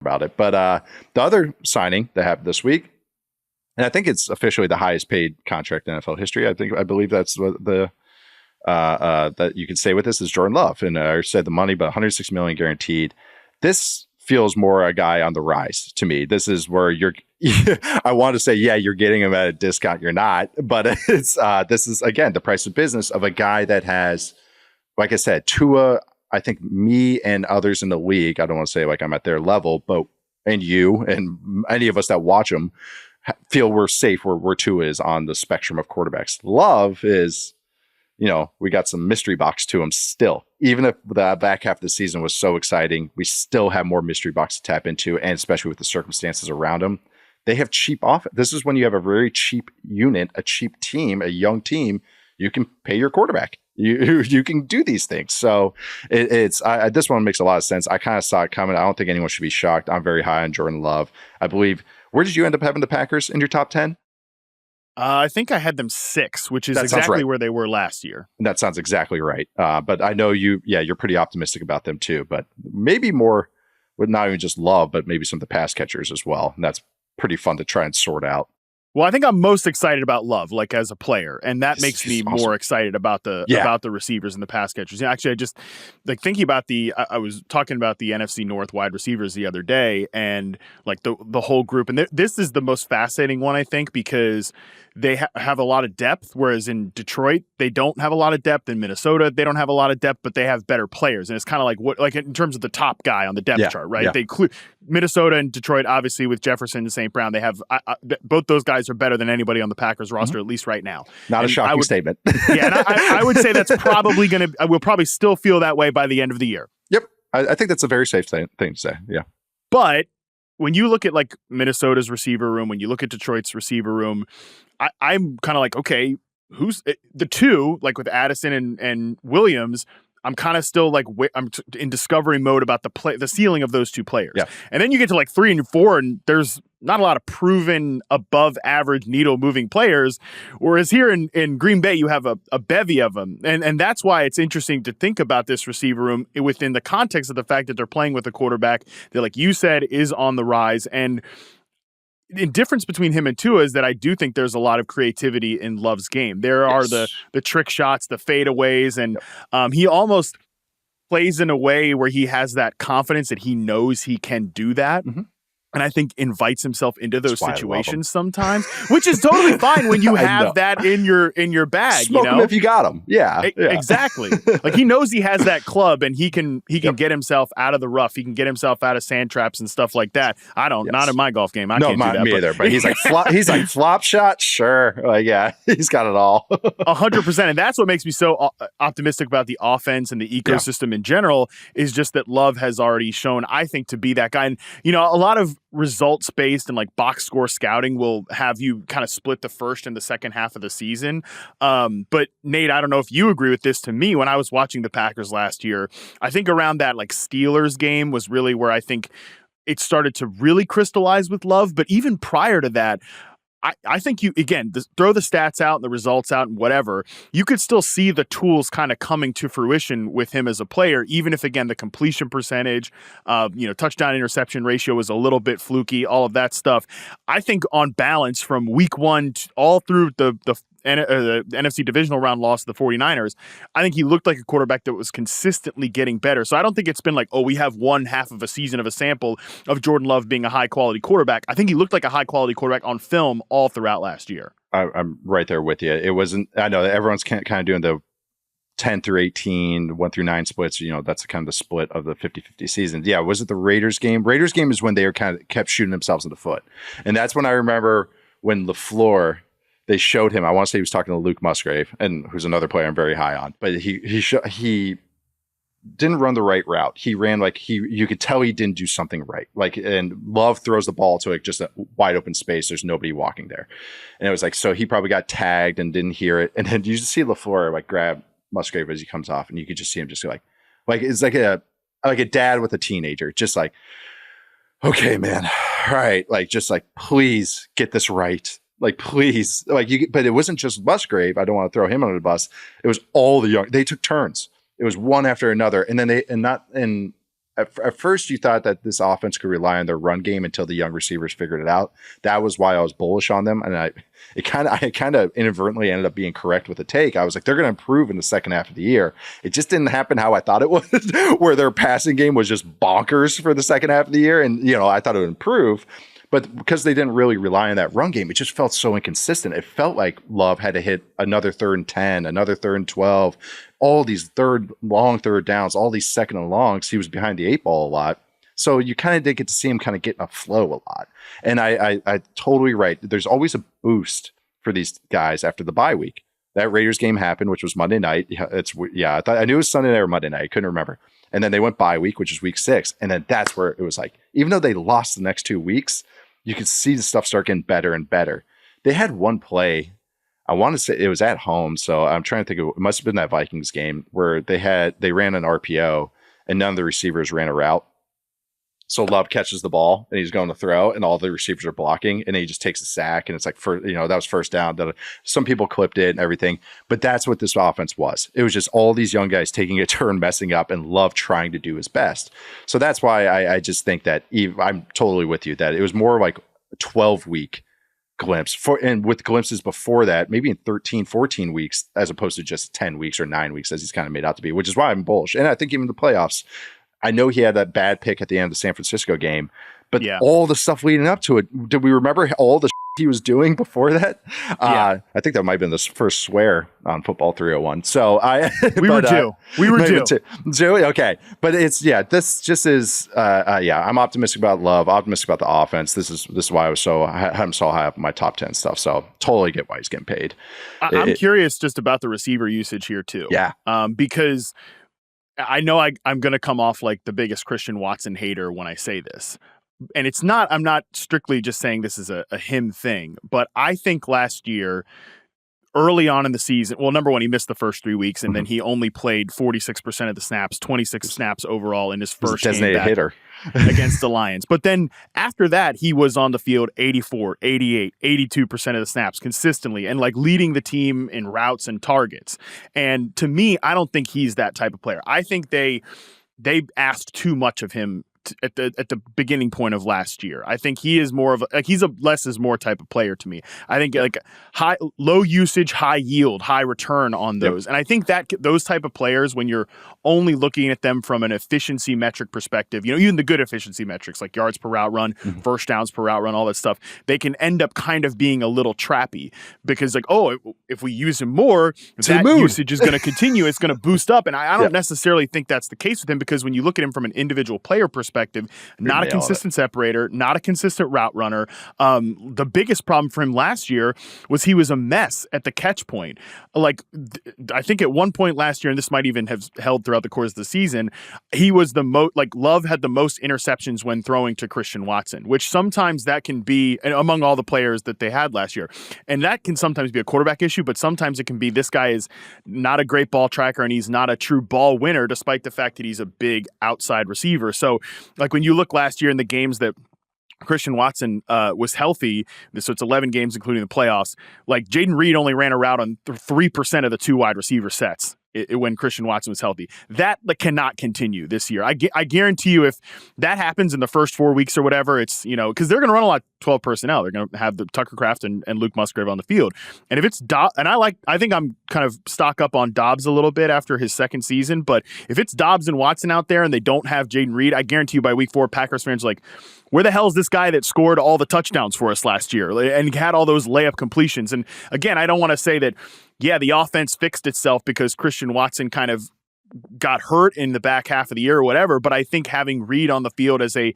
about it. But the other signing that happened this week, and I think it's officially the highest paid contract in NFL history. I believe that's what the that you can say with this is Jordan Love. And I said the money, but 106 million guaranteed. This feels more a guy on the rise to me. This is where you're, I want to say, yeah, you're getting him at a discount. You're not, but it's, this is again, the price of business of a guy that has, like I said, Tua, I think me and others in the league, I don't want to say like I'm at their level, but, and you and any of us that watch them feel we're safe where Tua is on the spectrum of quarterbacks. Love is, we got some mystery box to him still. Even if the back half of the season was so exciting, we still have more mystery box to tap into, and especially with the circumstances around him. They have cheap offense. This is when you have a very cheap unit, a cheap team, a young team. You can pay your quarterback. You can do these things. So this one makes a lot of sense. I kind of saw it coming. I don't think anyone should be shocked. I'm very high on Jordan Love. I believe. Where did you end up having the Packers in your top 10? I think I had them 6, which is exactly where they were last year. That sounds exactly right. But I know you're pretty optimistic about them too, but maybe more with not even just Love, but maybe some of the pass catchers as well. And that's pretty fun to try and sort out. Well, I think I'm most excited about Love, like as a player, and that makes me awesome. More excited about the receivers and the pass catchers. Actually, I just like thinking about I was talking about the NFC North wide receivers the other day, and like the whole group. And this is the most fascinating one, I think, because they have a lot of depth, whereas in Detroit they don't have a lot of depth. In Minnesota they don't have a lot of depth, but they have better players. And it's kind of like in terms of the top guy on the depth chart, right? Yeah. Minnesota and Detroit, obviously with Jefferson and St. Brown, they have both those guys are better than anybody on the Packers roster, at least right now. Not a shocking statement. Yeah, and I would say that's probably we'll probably still feel that way by the end of the year. Yep. I think that's a very safe thing to say. Yeah. But when you look at like Minnesota's receiver room, when you look at Detroit's receiver room, I'm kind of like, okay, who's the two, like with Addison and Williams, I'm kind of still like I'm in discovery mode about the ceiling of those two players. Yeah. And then you get to like 3 and 4, and there's not a lot of proven above average needle moving players. Whereas here in Green Bay, you have a bevy of them. And that's why it's interesting to think about this receiver room within the context of the fact that they're playing with a quarterback that, like you said, is on the rise. And the difference between him and Tua is that I do think there's a lot of creativity in Love's game. There are the trick shots, the fadeaways, and he almost plays in a way where he has that confidence that he knows he can do that. Mm-hmm. And I think invites himself into those situations sometimes, which is totally fine when you have that in your bag. Smoke him if you got him. Yeah. Exactly. Like he knows he has that club, and he can get himself out of the rough. He can get himself out of sand traps and stuff like that. I don't. Not in my golf game. I can't do that. Me either. But he's like flop shot. Sure. Like he's got it all. 100%. And that's what makes me so optimistic about the offense and the ecosystem in general. Is just that Love has already shown, I think, to be that guy. And a lot of results based and like box score scouting will have you kind of split the first and the second half of the season. But Nate, I don't know if you agree with this. To me, when I was watching the Packers last year, I think around that like Steelers game was really where I think it started to really crystallize with Love. But even prior to that, I think you, again, throw the stats out and the results out and whatever, you could still see the tools kind of coming to fruition with him as a player, even if, again, the completion percentage, touchdown interception ratio was a little bit fluky, all of that stuff. I think on balance from week 1 all through the NFC divisional round loss to the 49ers, I think he looked like a quarterback that was consistently getting better. So I don't think it's been like, we have one half of a season of a sample of Jordan Love being a high-quality quarterback. I think he looked like a high-quality quarterback on film all throughout last year. I'm right there with you. It wasn't, I know that everyone's kind of doing the 10 through 18, 1 through 9 splits. That's kind of the split of the 50-50 season. Yeah, was it the Raiders game? Raiders game is when they were kind of kept shooting themselves in the foot. And that's when I remember when LaFleur, they showed him, I want to say he was talking to Luke Musgrave, and who's another player I'm very high on, but he didn't run the right route. He ran like you could tell he didn't do something right. Like, and Love throws the ball to like just a wide open space. There's nobody walking there. And it was like, so he probably got tagged and didn't hear it. And then you just see LaFleur like grab Musgrave as he comes off, and you could just see him just like it's like a dad with a teenager, just like, okay, man. All right. Like, just like, please get this right. Like, please, but it wasn't just Musgrave. I don't want to throw him under the bus. It was all the young. They took turns. It was one after another, and then at first you thought that this offense could rely on their run game until the young receivers figured it out. That was why I was bullish on them. And I kind of inadvertently ended up being correct with the take. I was like, they're going to improve in the second half of the year. It just didn't happen how I thought it was, where their passing game was just bonkers for the second half of the year. And, I thought it would improve. But because they didn't really rely on that run game, it just felt so inconsistent. It felt like Love had to hit another 3rd and 10, another 3rd and 12, all these long third downs, all these second and longs. He was behind the 8 ball a lot. So you kind of did get to see him kind of get in a flow a lot. And I totally right. There's always a boost for these guys after the bye week. That Raiders game happened, which was Monday night. I knew it was Sunday night or Monday night. I couldn't remember. And then they went bye week, which is week 6. And then that's where it was like, even though they lost the next 2 weeks, you could see the stuff start getting better and better. They had one play. I want to say it was at home. So I'm trying to think of, it must have been that Vikings game where they ran an RPO and none of the receivers ran a route. So Love catches the ball and he's going to throw and all the receivers are blocking and he just takes a sack and it's like, that was first down. Some people clipped it and everything, but that's what this offense was. It was just all these young guys taking a turn, messing up, and Love trying to do his best. So that's why I just think that I'm totally with you that it was more like a 12-week glimpse and with glimpses before that, maybe in 13, 14 weeks, as opposed to just 10 weeks or 9 weeks as he's kind of made out to be, which is why I'm bullish. And I think even the playoffs, I know he had that bad pick at the end of the San Francisco game, but all the stuff leading up to it, did we remember all the he was doing before that? I think that might have been the first swear on Football 301. So we were due. Okay. But this just is, I'm optimistic about Love, optimistic about the offense. This is why I'm so high up in my top 10 stuff. So totally get why he's getting paid. I'm curious just about the receiver usage here too. Yeah. Because I know I'm going to come off like the biggest Christian Watson hater when I say this. And I'm not strictly just saying this is a him thing, but I think last year, early on in the season, well, number one, he missed the first 3 weeks, and then he only played 46% of the snaps, 26 snaps overall in his first game back hitter against the Lions. But then after that, he was on the field 84, 88, 82% of the snaps consistently and like leading the team in routes and targets. And to me, I don't think he's that type of player. I think they asked too much of him at the beginning point of last year. I think he is more of he's a less is more type of player to me. I think like low usage, high yield, high return on those. Yep. And I think that those type of players, when you're only looking at them from an efficiency metric perspective, even the good efficiency metrics like yards per route run, first downs per route run, all that stuff, they can end up kind of being a little trappy because like, if we use him more, that usage is going to continue. It's going to boost up. And I don't necessarily think that's the case with him because when you look at him from an individual player perspective, not a consistent separator, not a consistent route runner. The biggest problem for him last year was he was a mess at the catch point. Like, I think at one point last year, and this might even have held throughout the course of the season, he was the most, like, Love had the most interceptions when throwing to Christian Watson, which sometimes that can be, among all the players that they had last year, and that can sometimes be a quarterback issue, but sometimes it can be this guy is not a great ball tracker and he's not a true ball winner, despite the fact that he's a big outside receiver. So, like when you look last year in the games that Christian Watson was healthy, so it's 11 games including the playoffs, like Jaden Reed only ran a route on 3% of the 2 wide receiver sets when Christian Watson was healthy. That cannot continue this year. I guarantee you if that happens in the first 4 weeks or whatever, it's, because they're going to run a lot of 12 personnel. They're going to have the Tucker Kraft and Luke Musgrave on the field. And if it's Dobbs, and I think I'm kind of stock up on Dobbs a little bit after his second season, but if it's Dobbs and Watson out there and they don't have Jaden Reed, I guarantee you by week 4, Packers fans are like, where the hell is this guy that scored all the touchdowns for us last year and had all those layup completions? And again, I don't want to say that, the offense fixed itself because Christian Watson kind of got hurt in the back half of the year or whatever, but I think having Reed on the field as a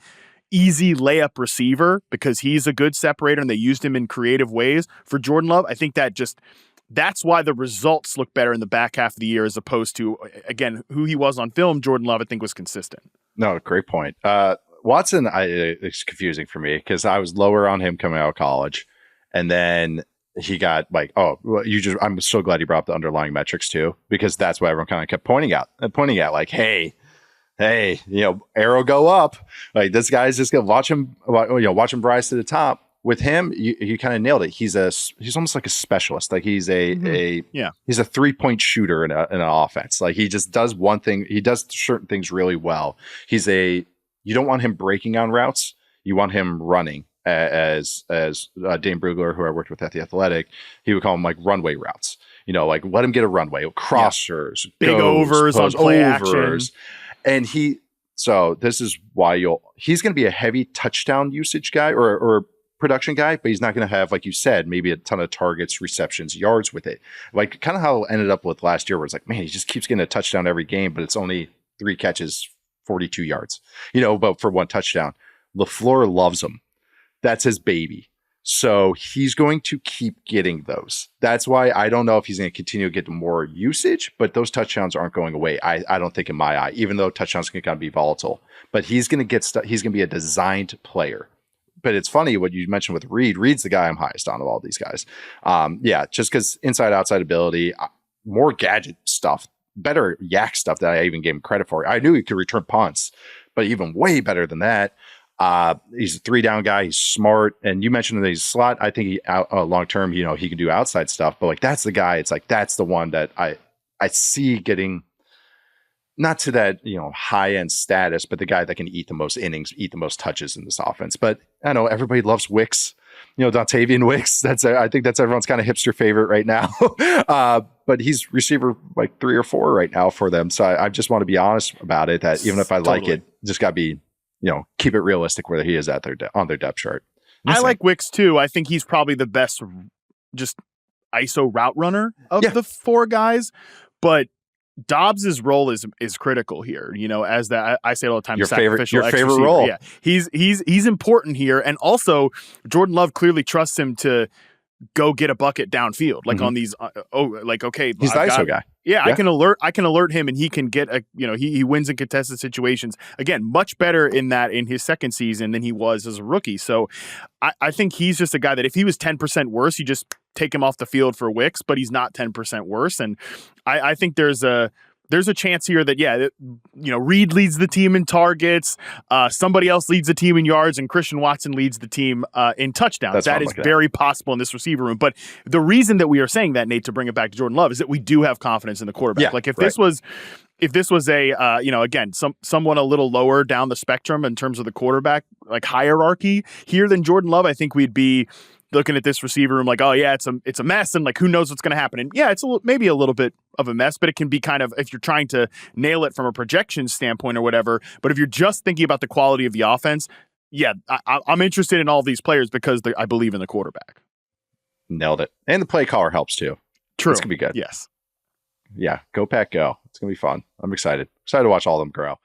easy layup receiver because he's a good separator and they used him in creative ways for Jordan Love, I think that's why the results look better in the back half of the year as opposed to, again, who he was on film. Jordan Love, I think, was consistent. No, great point. Watson, it's confusing for me because I was lower on him coming out of college, and then he got like, I'm so glad he brought up the underlying metrics too, because that's what everyone kind of kept pointing at like, hey, arrow go up. Like this guy's just gonna watch him rise to the top. with him, you kind of nailed it. He's almost like a specialist. Like he's he's a 3-point shooter in an offense. Like he just does one thing. He does certain things really well. You don't want him breaking on routes. You want him running. As Dane Brugler, who I worked with at the Athletic, he would call them like runway routes. Like let him get a runway, crossers, big overs on play action. And so this is why he's going to be a heavy touchdown usage guy or production guy, but he's not going to have, like you said, maybe a ton of targets, receptions, yards with it. Like kind of how it ended up with last year, where it's like, man, he just keeps getting a touchdown every game, but it's only 3 catches, 42 yards, but for 1 touchdown. LaFleur loves him. That's his baby. So he's going to keep getting those. That's why I don't know if he's going to continue to get more usage, but those touchdowns aren't going away. I don't think in my eye, even though touchdowns can kind of be volatile, but he's going to get stuff. He's going to be a designed player. But it's funny what you mentioned with Reed. Reed's the guy I'm highest on of all these guys. Just because inside outside ability, more gadget stuff, better yak stuff that I even gave him credit for. I knew he could return punts, but even way better than that. He's a 3-down guy. He's smart. And you mentioned that he's a slot. I think long term, he can do outside stuff, but like, that's the guy. It's like, that's the one that I see getting not to that, high end status, but the guy that can eat the most innings, eat the most touches in this offense. But I know everybody loves Wicks, Dontayvion Wicks. I think that's everyone's kind of hipster favorite right now. But he's receiver like 3 or 4 right now for them. So I just want to be honest about it, that even if I like it, just got to be, keep it realistic where he is on their depth chart. I like Wicks too. I think he's probably the best just ISO route runner of the 4 guys, but Dobbs's role is critical here. As that I say it all the time. Your favorite role. Yeah, he's important here, and also Jordan Love clearly trusts him to go get a bucket downfield, like on these. Okay, he's the ISO guy. Yeah, I can alert him, and he can get he wins in contested situations. Again, much better in his second season than he was as a rookie. So I think he's just a guy that if he was 10% worse, you just take him off the field for Wicks, but he's not 10% worse. And I think there's a chance here that, Reed leads the team in targets. Somebody else leads the team in yards, and Christian Watson leads the team in touchdowns. That is very possible in this receiver room. But the reason that we are saying that, Nate, to bring it back to Jordan Love, is that we do have confidence in the quarterback. Yeah, like if this was a, again, someone a little lower down the spectrum in terms of the quarterback like hierarchy here than Jordan Love, I think we'd be looking at this receiver room like, oh yeah, it's a mess, and like who knows what's going to happen. And yeah, it's maybe a little bit of a mess, but it can be kind of, if you're trying to nail it from a projection standpoint or whatever. But if you're just thinking about the quality of the offense, I'm interested in all these players because I believe in the quarterback. Nailed it. And the play caller helps too. True. It's gonna be good. Yes. Yeah. Go Pack, go. It's gonna be fun. I'm excited to watch all of them grow.